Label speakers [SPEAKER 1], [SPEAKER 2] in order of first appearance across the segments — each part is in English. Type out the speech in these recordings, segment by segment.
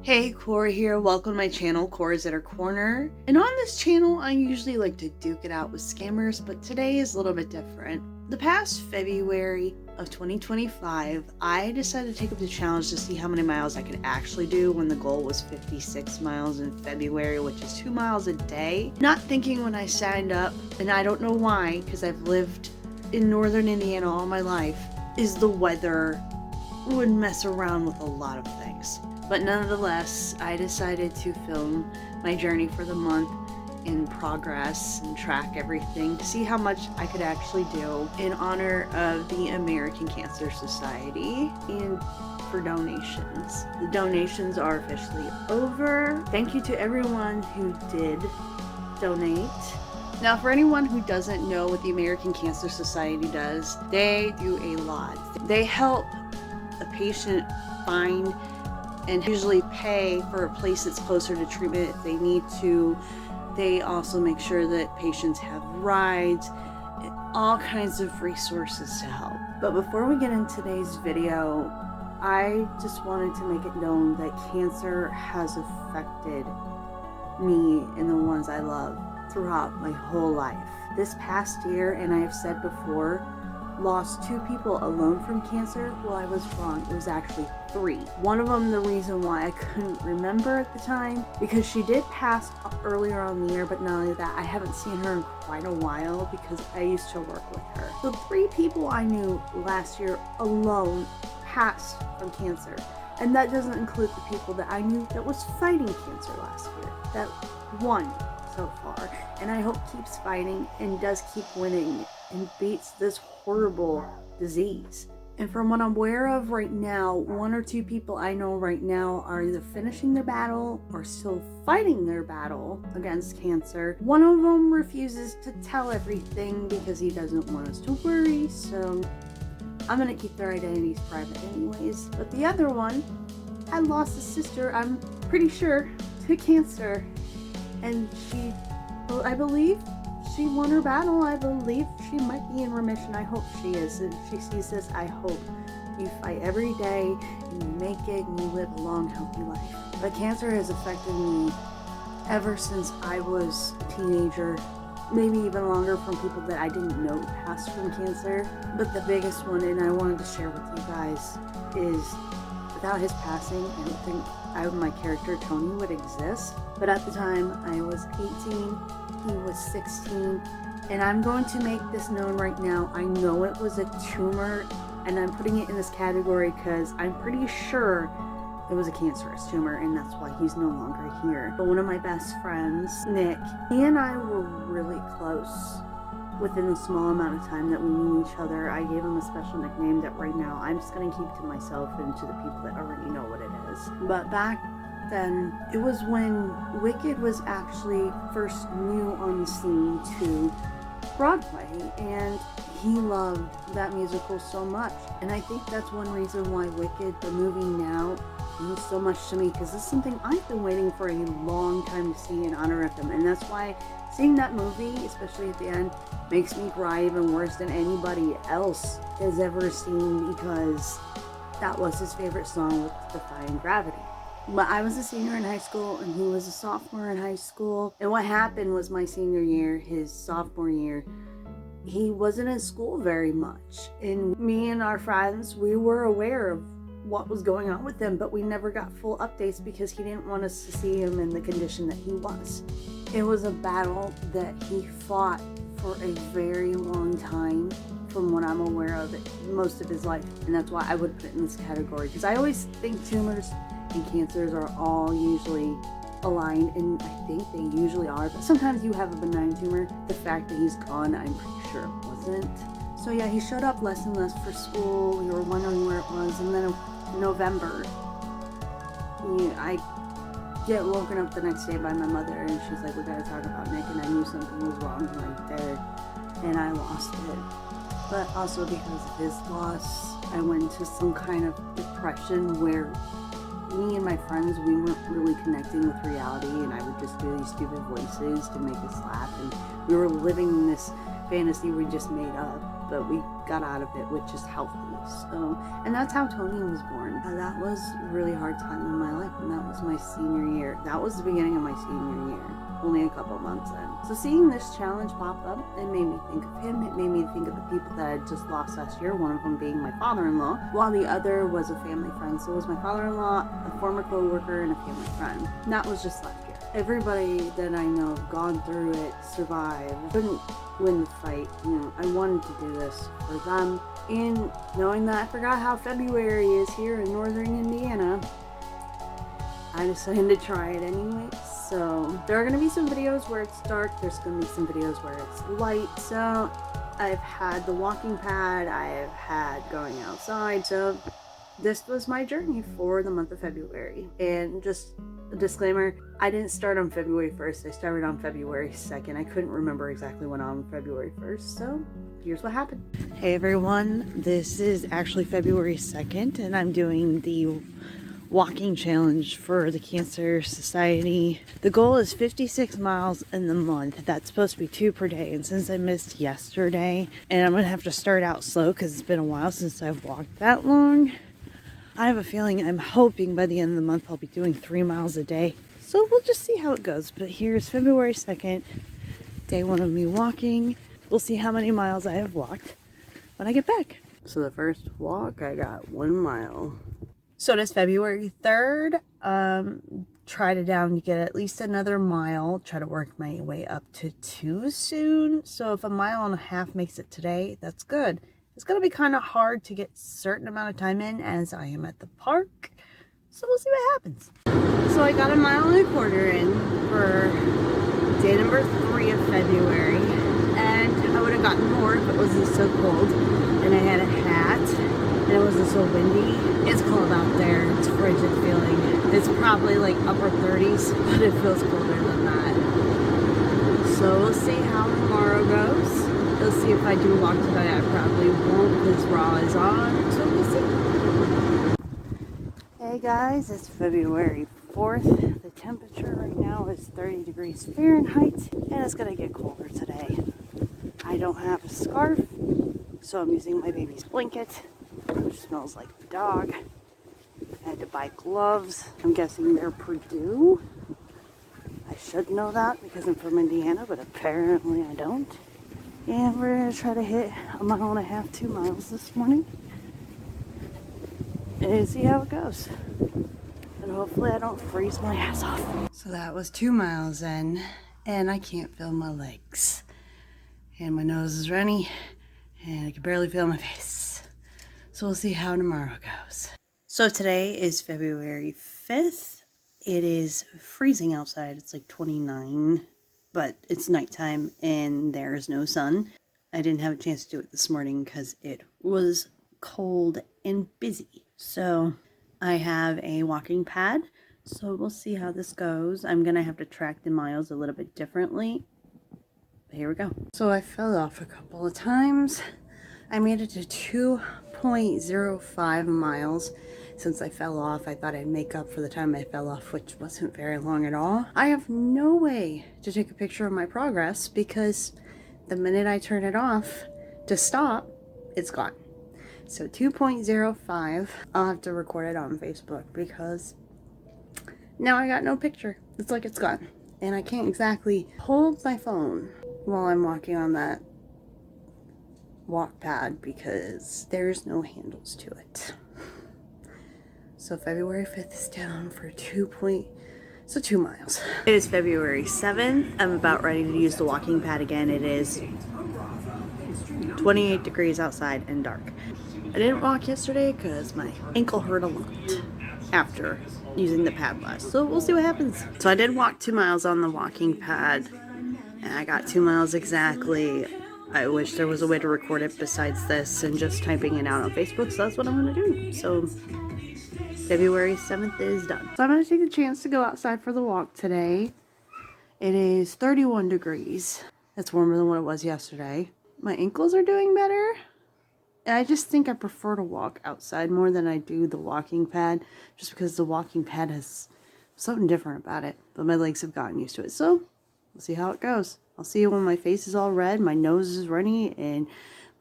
[SPEAKER 1] Hey, Cora here. Welcome to my channel, CorasAtHerCorner. And on this channel, I usually like to duke it out with scammers, but today is a little bit different. The past February of 2025, I decided to take up the challenge to see how many miles I could actually do when the goal was 56 miles in February, which is 2 miles a day. Not thinking when I signed up, and I don't know why, because I've lived in northern Indiana all my life, is the weather would mess around with a lot of things. But nonetheless, I decided to film my journey for the month in progress and track everything to see how much I could actually do in honor of the American Cancer Society and for donations. The donations are officially over. Thank you to everyone who did donate. Now, for anyone who doesn't know what the American Cancer Society does, they do a lot. They help a patient find and usually pay for a place that's closer to treatment if they need to. They also make sure that patients have rides, all kinds of resources to help. But before we get into today's video, I just wanted to make it known that cancer has affected me and the ones I love throughout my whole life. This past year, and I have said before, lost 2 people alone from cancer. Well, I was wrong. It was actually 3. One of them, the reason why I couldn't remember at the time, because she did pass earlier on the year, but not only that, I haven't seen her in quite a while because I used to work with her. So 3 people I knew last year alone passed from cancer. And that doesn't include the people that I knew that was fighting cancer last year. That won so far. And I hope keeps fighting and does keep winning and beats this horrible disease. And from what I'm aware of right now, 1 or 2 people I know right now are either finishing their battle or still fighting their battle against cancer. One of them refuses to tell everything because he doesn't want us to worry, so I'm gonna keep their identities private anyways. But the other one had lost a sister, I'm pretty sure, to cancer. And she, well, I believe she won her battle. I believe she might be in remission. I hope she is. And she sees this, I hope you fight every day and you make it and you live a long, healthy life. But cancer has affected me ever since I was a teenager, maybe even longer, from people that I didn't know passed from cancer. But the biggest one, and I wanted to share with you guys, is without his passing, I don't think my character Tony would exist. But at the time, I was 18, he was 16, and I'm going to make this known right now. I know it was a tumor, and I'm putting it in this category because I'm pretty sure it was a cancerous tumor, and that's why he's no longer here. But one of my best friends, Nick, he and I were really close within a small amount of time that we knew each other. I gave him a special nickname that right now I'm just going to keep to myself and to the people that already know what it is. But back then, it was when Wicked was actually first new on the scene to Broadway, and he loved that musical so much. And I think that's one reason why Wicked, the movie now, means so much to me, because this is something I've been waiting for a long time to see in honor of him. And that's why seeing that movie, especially at the end, makes me cry even worse than anybody else has ever seen, because that was his favorite song, with Defying Gravity. But I was a senior in high school and he was a sophomore in high school. And what happened was my senior year, his sophomore year, he wasn't in school very much. And me and our friends, we were aware of what was going on with him, but we never got full updates because he didn't want us to see him in the condition that he was. It was a battle that he fought for a very long time, from what I'm aware of it, most of his life. And that's why I would put it in this category, because I always think tumors and cancers are all usually aligned, and I think they usually are, but sometimes you have a benign tumor. The fact that he's gone, I'm pretty sure it wasn't. So yeah, he showed up less and less for school. We were wondering where it was, and then in November, I get woken up the next day by my mother, and she's like, we gotta talk about Nick, and I knew something was wrong right there, and I lost it. But also because of his loss, I went into some kind of depression where me and my friends, we weren't really connecting with reality, and I would just do these stupid voices to make us laugh, and we were living in this fantasy we just made up. but we got out of it with just healthy. So, and that's how Tony was born. That was a really hard time in my life, and that was my senior year. That was the beginning of my senior year, only a couple months in. So seeing this challenge pop up, it made me think of him. It made me think of the people that I had just lost last year, one of them being my father-in-law, while the other was a family friend. So it was my father-in-law, a former co-worker, and a family friend. And that was just last year. Everybody that I know gone through it, survived, couldn't win the fight. You know, I wanted to do this for them. And knowing that I forgot how February is here in northern Indiana, I decided to try it anyway. So there are going to be some videos where it's dark. There's going to be some videos where it's light. So I've had the walking pad. I've had going outside. So this was my journey for the month of February. And just a disclaimer, I didn't start on February 1st. I started on February 2nd. I couldn't remember exactly when on February 1st. So here's what happened. Hey everyone, this is actually February 2nd, and I'm doing the walking challenge for the Cancer Society. The goal is 56 miles in the month. That's supposed to be 2 per day, and since I missed yesterday, and I'm gonna have to start out slow because it's been a while since I've walked that long, I have a feeling, I'm hoping by the end of the month I'll be doing 3 miles a day. So we'll just see how it goes. But here's February 2nd, day 1 of me walking. We'll see how many miles I have walked when I get back. So the first walk, I got 1 mile. So it is February 3rd. Try to get at least another mile. Try to work my way up to 2 soon. So if 1.5 miles makes it today, that's good. It's going to be kind of hard to get a certain amount of time in as I am at the park. So we'll see what happens. So I got 1.25 miles in for day number 3 of February. And I would have gotten more if it wasn't so cold. And I had a hat. And it wasn't so windy. It's cold out there. It's frigid feeling. It's probably like upper 30s, but it feels colder than that. So we'll see how tomorrow goes. We'll see if I do walk tonight. I probably won't because Raw is on. So we'll see. Hey guys, it's February 4th. The temperature right now is 30 degrees Fahrenheit, and it's gonna get colder today. I don't have a scarf, so I'm using my baby's blanket, which smells like a dog. I had to buy gloves. I'm guessing they're Purdue. I should know that because I'm from Indiana, but apparently I don't. And we're gonna try to hit 1.5 miles, 2 miles this morning and see how it goes. And hopefully I don't freeze my ass off. So that was 2 miles in, and I can't feel my legs. And my nose is runny, and I can barely feel my face. So we'll see how tomorrow goes. So today is February 5th. It is freezing outside. It's like 29, but it's nighttime and there is no sun. I didn't have a chance to do it this morning because it was cold and busy. So I have a walking pad. So we'll see how this goes. I'm going to have to track the miles a little bit differently. But here we go. So I fell off a couple of times. I made it to 2.05 miles. Since I fell off, I thought I'd make up for the time I fell off, which wasn't very long at all. I have no way to take a picture of my progress because the minute I turn it off to stop, it's gone. So 2.05, I'll have to record it on Facebook because now I got no picture. It's like it's gone. And I can't exactly hold my phone while I'm walking on that walk pad because there's no handles to it. So February 5th is down for 2 miles. It is February 7th. I'm about ready to use the walking pad again. It is 28 degrees outside and dark. I didn't walk yesterday because my ankle hurt a lot after using the pad last. So we'll see what happens. So I did walk 2 miles on the walking pad and I got 2 miles exactly. I wish there was a way to record it besides this and just typing it out on Facebook. So that's what I'm going to do. So February 7th is done. So I'm going to take the chance to go outside for the walk today. It is 31 degrees. That's warmer than what it was yesterday. My ankles are doing better. I just think I prefer to walk outside more than I do the walking pad. Just because the walking pad has something different about it. But my legs have gotten used to it. So we'll see how it goes. I'll see you when my face is all red, my nose is runny, and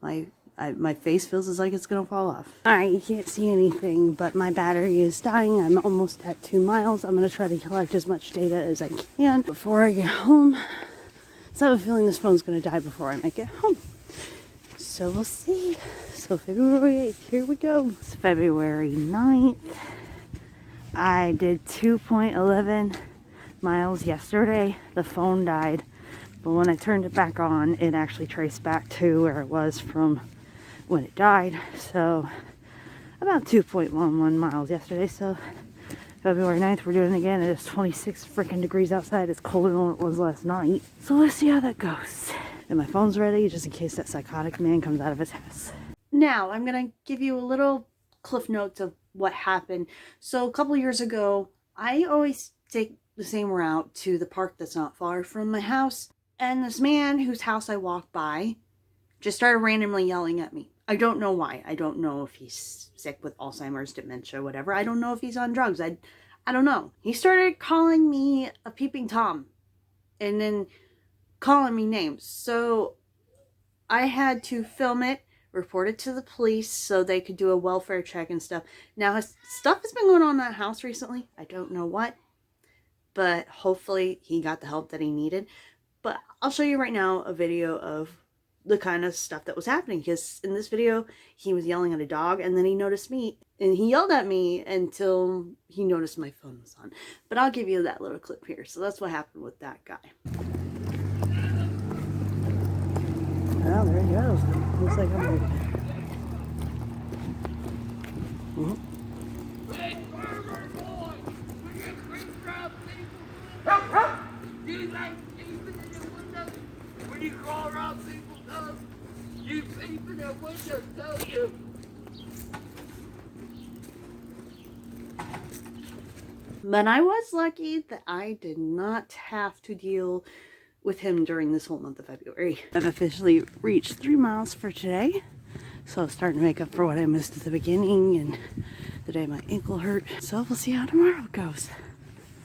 [SPEAKER 1] my My face feels like it's gonna fall off.
[SPEAKER 2] Alright, you can't see anything, but my battery is dying. I'm almost at 2 miles. I'm gonna try to collect as much data as I can before I get home. So I have a feeling this phone's gonna die before I make it home. So we'll see. So February 8th, here we go. It's February 9th. I did 2.11 miles yesterday. The phone died, but when I turned it back on, it actually traced back to where it was from when it died. So about 2.11 miles yesterday. So February 9th, we're doing it again. It is 26 freaking degrees outside. It's colder than it was last night. So let's see how that goes. And my phone's ready just in case that psychotic man comes out of his house.
[SPEAKER 1] Now I'm gonna give you a little cliff notes of what happened. So a couple years ago, I always take the same route to the park that's not far from my house. And this man whose house I walk by just started randomly yelling at me. I don't know why. I don't know if he's sick with Alzheimer's, dementia, whatever. I don't know if he's on drugs. I don't know. He started calling me a peeping Tom and then calling me names. So I had to film it, report it to the police so they could do a welfare check and stuff. Now, stuff has been going on in that house recently. I don't know what, but hopefully he got the help that he needed. But I'll show you right now a video of the kind of stuff that was happening, because in this video he was yelling at a dog and then he noticed me and he yelled at me until he noticed my phone was on. But I'll give you that little clip here. So that's what happened with that guy.
[SPEAKER 2] Well, there he goes. Looks like I'm ready.
[SPEAKER 3] When you call around people's house, you peep in their windows, don't you?
[SPEAKER 1] But I was lucky that I did not have to deal with him during this whole month of February.
[SPEAKER 2] I've officially reached 3 miles for today. So I'm starting to make up for what I missed at the beginning and the day my ankle hurt. So we'll see how tomorrow goes.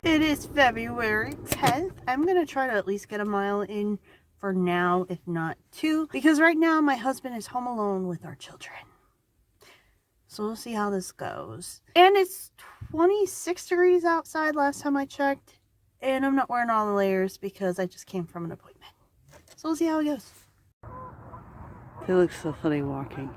[SPEAKER 1] It is February 10th. I'm going to try to at least get a mile in for now, if not 2. Because right now my husband is home alone with our children. So we'll see how this goes. And it's 26 degrees outside last time I checked. And I'm not wearing all the layers because I just came from an appointment. So we'll see how it goes.
[SPEAKER 2] It looks so funny walking.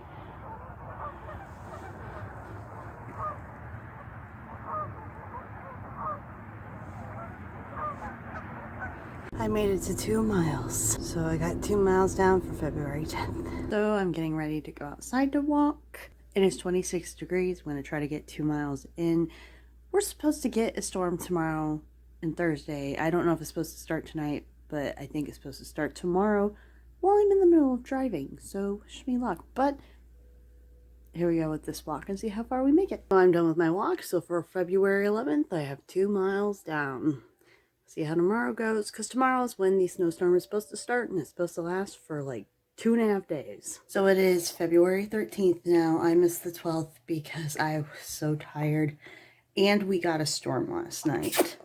[SPEAKER 2] I made it to 2 miles. So I got 2 miles down for February 10th.
[SPEAKER 1] So I'm getting ready to go outside to walk. It is 26 degrees. I'm going to try to get 2 miles in. We're supposed to get a storm tomorrow and Thursday. I don't know if it's supposed to start tonight, but I think it's supposed to start tomorrow while I'm in the middle of driving. So wish me luck. But here we go with this walk and see how far we make it. I'm done with my walk. So for February 11th, I have 2 miles down. See how tomorrow goes, because tomorrow is when the snowstorm is supposed to start, and it's supposed to last for like 2.5 days. So it is February 13th now. I missed the 12th because I was so tired, and we got a storm last night.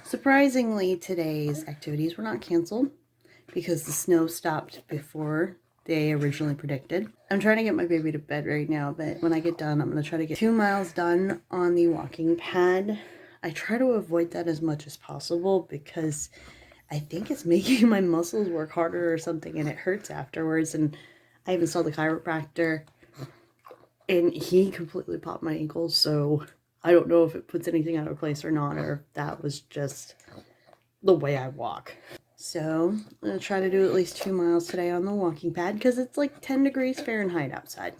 [SPEAKER 1] Surprisingly, today's activities were not canceled because the snow stopped before they originally predicted. I'm trying to get my baby to bed right now, but when I get done, I'm going to try to get 2 miles done on the walking pad. I try to avoid that as much as possible because I think it's making my muscles work harder or something, and it hurts afterwards. And I even saw the chiropractor and he completely popped my ankles, so I don't know if it puts anything out of place or not, or if that was just the way I walk. So I'm going to try to do at least 2 miles today on the walking pad because it's like 10 degrees Fahrenheit outside.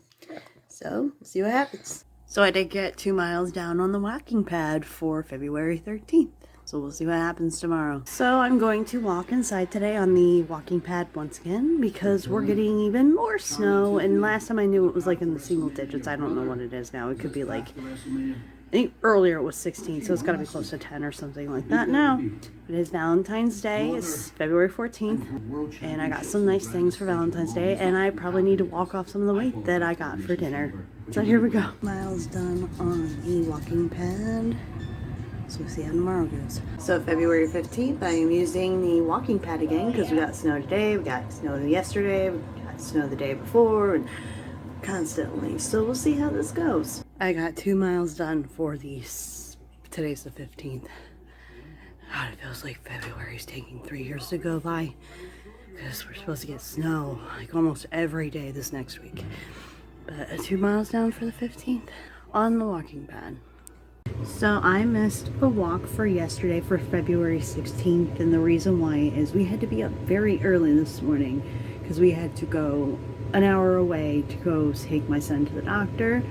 [SPEAKER 1] So we'll see what happens. So I did get 2 miles down on the walking pad for February 13th. So we'll see what happens tomorrow. So I'm going to walk inside today on the walking pad once again because we're getting even more snow. And last time I knew it was like in the single digits. I don't know what it is now. It could be like, I think earlier it was 16, so it's got to be close to 10 or something like that now. It is Valentine's Day. It's February 14th. And I got some nice things for Valentine's Day. And I probably need to walk off some of the weight that I got for dinner. So here we go. Miles done on the walking pad. So we'll see how tomorrow goes. So February 15th, I am using the walking pad again because we got snow today, we got snow yesterday, we got
[SPEAKER 2] snow the day before and constantly. So we'll see how this goes. I got 2 miles done for these. Today's the 15th. God, it feels like February's taking 3 years to go by because we're supposed to get snow like almost every day this next week. But 2 miles down for the 15th on the walking pad. So I missed a walk for yesterday for February 16th, and the reason why is we had to be up very early this morning because we had to go an hour away to go take my son to the doctor.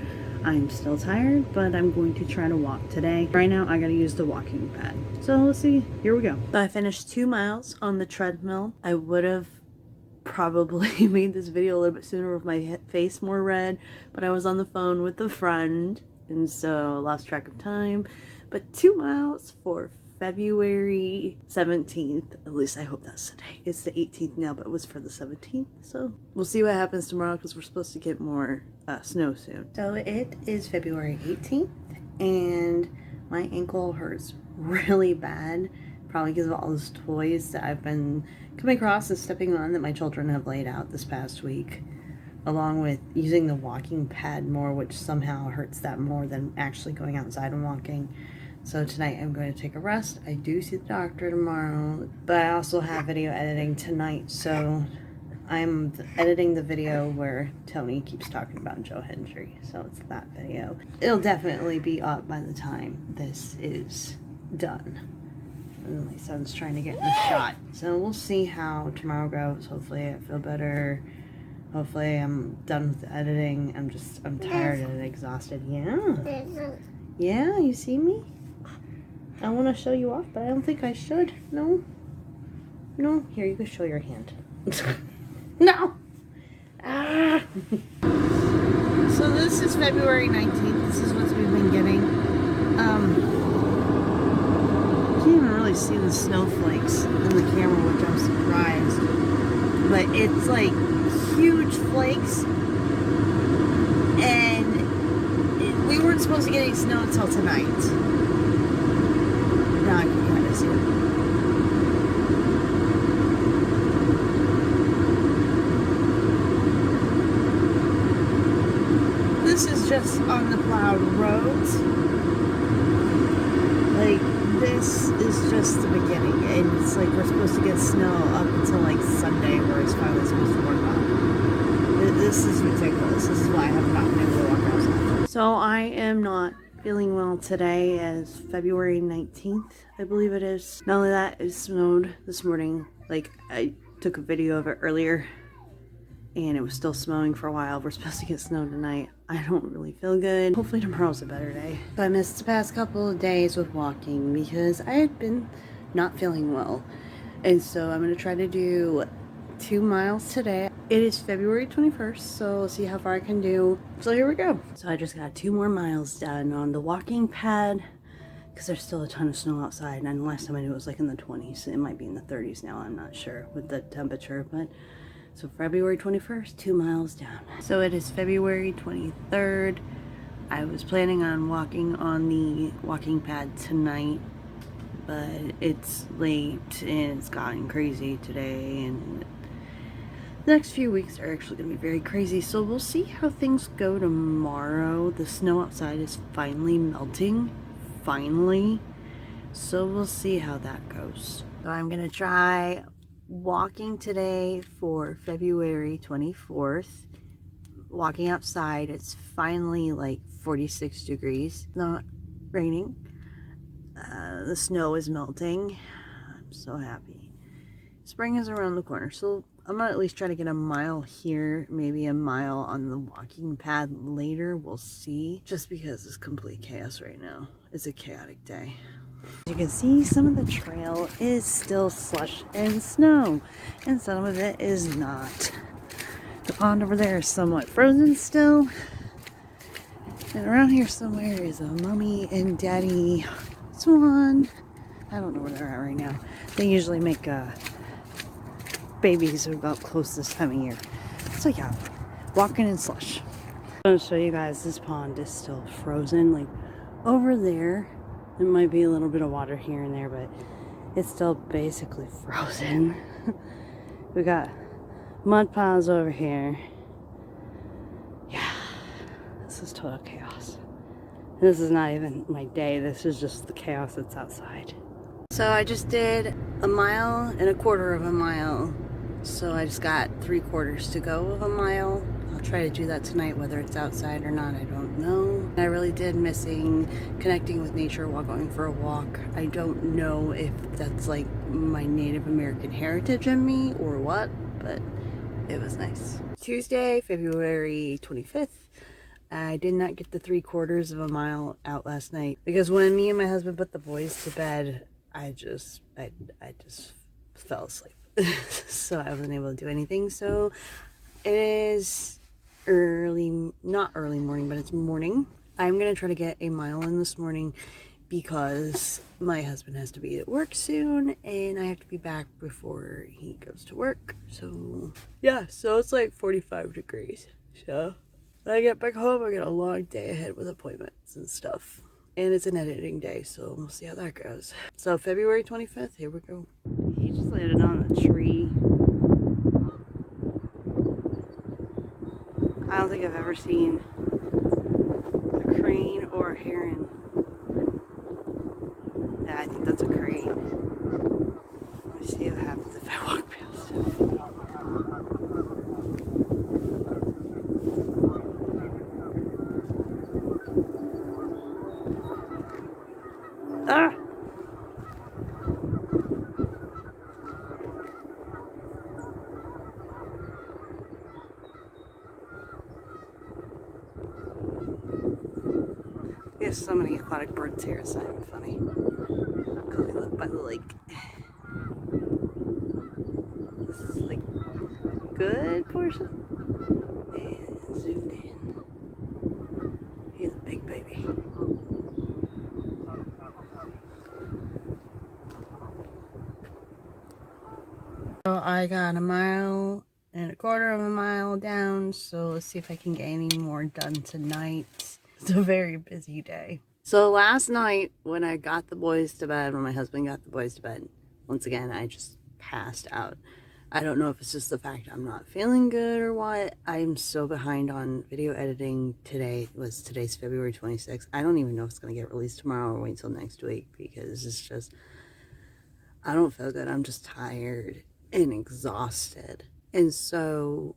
[SPEAKER 2] I'm still tired, but I'm going to try to walk today. Right now, I gotta use the walking pad. So let's see, here we go. So I finished 2 miles on the treadmill. I would have probably made this video a little bit sooner with my face more red, but I was on the phone with a friend, and so I lost track of time. But 2 miles for February 17th, at least I hope that's today. It's the 18th now, but it was for the 17th, so we'll see what happens tomorrow because we're supposed to get more snow soon. So it is February 18th, and my ankle hurts really bad, probably because of all those toys that I've been coming across and stepping on that my children have laid out this past week, along with using the walking pad more, which somehow hurts that more than actually going outside and walking. So tonight I'm going to take a rest. I do see the doctor tomorrow, but I also have video editing tonight, so I'm editing the video where Tony keeps talking about Joe Hendry, so it's that video. It'll definitely be up by the time this is done. And my son's trying to get in the shot, so we'll see how tomorrow goes. Hopefully I feel better. Hopefully I'm done with the editing. I'm tired and exhausted. Yeah, you see me? I want to show you off, but I don't think I should. No, here, you can show your hand. No! Ah! So this is February 19th. This is what we've been getting. You can't even really see the snowflakes in the camera, which I'm surprised. But it's like huge flakes. And we weren't supposed to get any snow until tonight. Now I can kind of see it. This is just on the plowed roads. Like, this is just the beginning, and it's like we're supposed to get snow up until like Sunday, where it's finally supposed to warm up. This is ridiculous. This is why I have not been able to walk outside. So I am not feeling well today, as February 19th, I believe it is. Not only that, it snowed this morning. Like, I took a video of it earlier, and it was still snowing for a while. We're supposed to get snow tonight. I don't really feel good. Hopefully tomorrow's a better day. But I missed the past couple of days with walking because I had been not feeling well. And so I'm going to try to do 2 miles today. It is February 21st, so let's see how far I can do. So here we go. So I just got 2 more miles done on the walking pad because there's still a ton of snow outside. And last time I knew it was like in the 20s. It might be in the 30s now. I'm not sure with the temperature, but so February 21st, 2 miles down. So it is February 23rd. I was planning on walking on the walking pad tonight, but it's late and it's gotten crazy today, and the next few weeks are actually going to be very crazy, so we'll see how things go tomorrow. The snow outside is finally melting. Finally. So we'll see how that goes. So I'm going to try walking today for February 24th. Walking outside, it's finally like 46 degrees. It's not raining. The snow is melting. I'm so happy. Spring is around the corner, so I'm gonna at least try to get a mile here, maybe a mile on the walking pad later. We'll see. Just because it's complete chaos right now. It's a chaotic day. As you can see, some of the trail is still slush and snow, and some of it is not. The pond over there is somewhat frozen still. And around here somewhere is a mommy and daddy swan. I don't know where they're at right now. They usually make babies about close this time of year. So yeah, walking in slush. I'm going to show you guys, this pond is still frozen. Like over there, it might be a little bit of water here and there, but it's still basically frozen. We got Mud piles over here. Yeah, this is total chaos. This is not even my day. This is just the chaos that's outside. So I just did 1.25 miles. So I just got 3/4 to go of a mile. I'll try to do that tonight, whether it's outside or not, I don't know. I really did missing connecting with nature while going for a walk. I don't know if that's like my Native American heritage in me or what, but it was nice. Tuesday, February 25th. I did not get the 3/4 mile out last night because when me and my husband put the boys to bed, I just fell asleep. So I wasn't able to do anything. So it is early, not early morning, but it's morning. I'm gonna try to get a mile in this morning because my husband has to be at work soon and I have to be back before he goes to work. So yeah, so it's like 45 degrees. So when I get back home, I got a long day ahead with appointments and stuff. And it's an editing day, so we'll see how that goes. So February 25th, here we go. He just landed on a tree. I don't think I've ever seen a crane or a heron. Yeah, I think that's a crane. Let me see what happens if I walk past him. Ah! There's so many aquatic birds here, it's not even funny. Because we live by the lake. This is like good portion. And zoomed in. He's a big baby. So I got 1.25 miles down, so let's see if I can get any more done tonight. It's a very busy day. So last night when I got the boys to bed, when my husband got the boys to bed, once again I just passed out. I don't know if it's just the fact I'm not feeling good or what. I'm so behind on video editing. Today's February 26th. I don't even know if it's going to get released tomorrow or wait till next week because it's just, I don't feel good. I'm just tired and exhausted. And so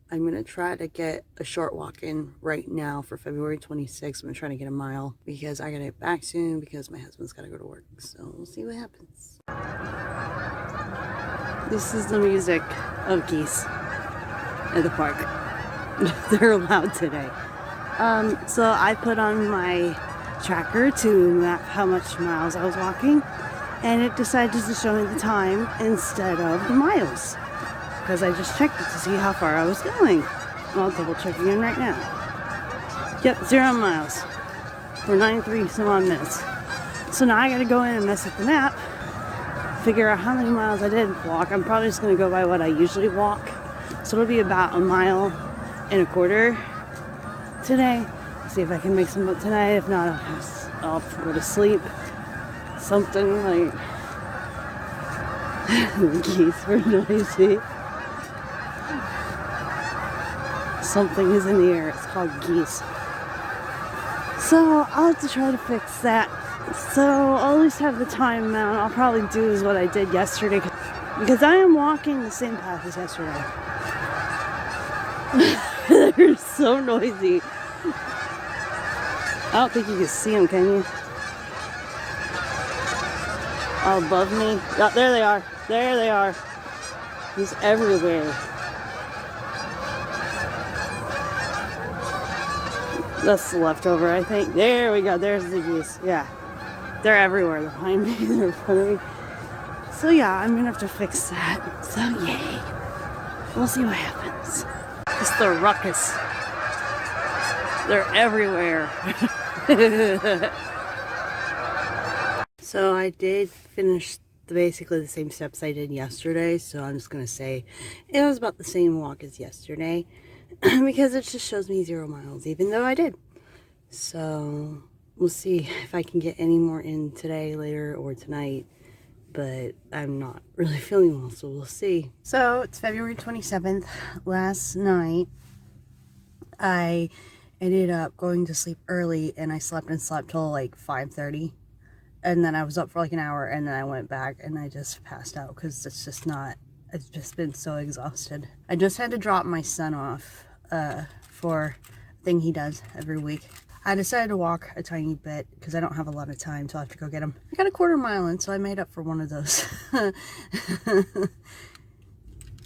[SPEAKER 2] I'm going to try to get a short walk in right now for February 26th. I'm going to try to get a mile because I got to get back soon because my husband's got to go to work. So we'll see what happens. This is the music of geese at the park. They're allowed today. So I put on my tracker to map how much miles I was walking, and it decided to show me the time instead of the miles because I just checked it to see how far I was going. I'll double check again right now. Yep, 0 miles for 93 some odd minutes. So now I gotta go in and mess with the map, figure out how many miles I did walk. I'm probably just gonna go by what I usually walk. So it'll be about 1.25 miles today. See if I can make some up tonight. If not, I'll go to sleep. Something like geese were noisy. Something is in the air. It's called geese. So I'll have to try to fix that. So I'll at least have the time amount. I'll probably do is what I did yesterday because I am walking the same path as yesterday. They're so noisy. I don't think you can see them, can you? Oh, above me. Oh, there they are. There they are. He's everywhere. That's the leftover, I think. There we go. There's the geese. Yeah. They're everywhere. They're behind me. They're in front of me. So yeah, I'm going to have to fix that. So yay. We'll see what happens. It's the ruckus. They're everywhere. So I did finish basically the same steps I did yesterday. So I'm just going to say it was about the same walk as yesterday. Because it just shows me 0 miles, even though I did. So we'll see if I can get any more in today, later, or tonight. but I'm not really feeling well, so we'll see. So it's February 27th. Last night, I ended up going to sleep early, and I slept till like 5:30. And then I was up for like an hour, and then I went back and I just passed out because I've just been so exhausted. I just had to drop my son off for a thing he does every week. I decided to walk a tiny bit because I don't have a lot of time, so I have to go get him. I got a quarter mile in, so I made up for one of those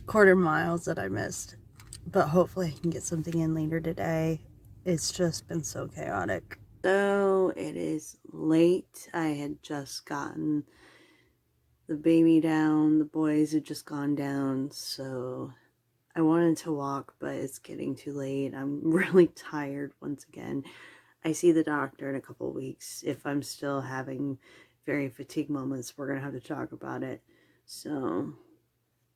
[SPEAKER 2] quarter miles that I missed. But hopefully I can get something in later today. It's just been so chaotic. So it is late. I had just gotten the baby down. The boys had just gone down, so I wanted to walk, but it's getting too late. I'm really tired once again. I see the doctor in a couple weeks. If I'm still having very fatigued moments, we're gonna have to talk about it. So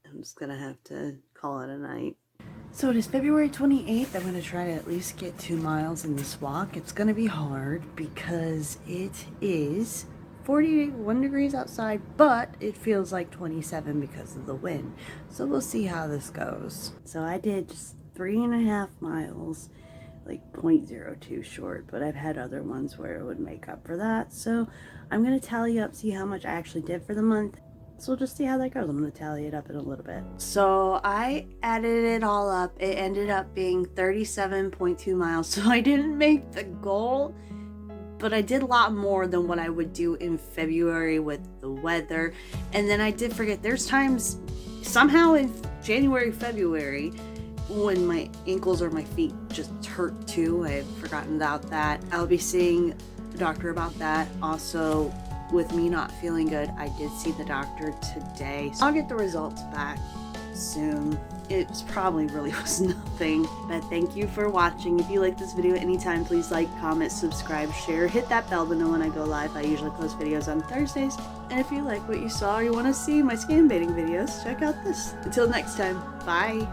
[SPEAKER 2] I'm just gonna have to call it a night. So it is February 28th. I'm going to try to at least get 2 miles in this walk. It's going to be hard because it is 41 degrees outside, but it feels like 27 because of the wind. So we'll see how this goes. So I did just 3.5 miles, like 0.02 short, but I've had other ones where it would make up for that. So I'm going to tally up, see how much I actually did for the month. So we'll just see how that goes. I'm going to tally it up in a little bit. So I added it all up. It ended up being 37.2 miles. So I didn't make the goal, but I did a lot more than what I would do in February with the weather. And then I did forget, there's times somehow in January, February, when my ankles or my feet just hurt too. I had forgotten about that. I'll be seeing the doctor about that. Also, with me not feeling good, I did see the doctor today. So I'll get the results back soon. It probably really was nothing, but thank you for watching. If you like this video anytime, please like, comment, subscribe, share, hit that bell to know when I go live. I usually post videos on Thursdays. And if you like what you saw or you want to see my scam baiting videos, check out this. Until next time, bye.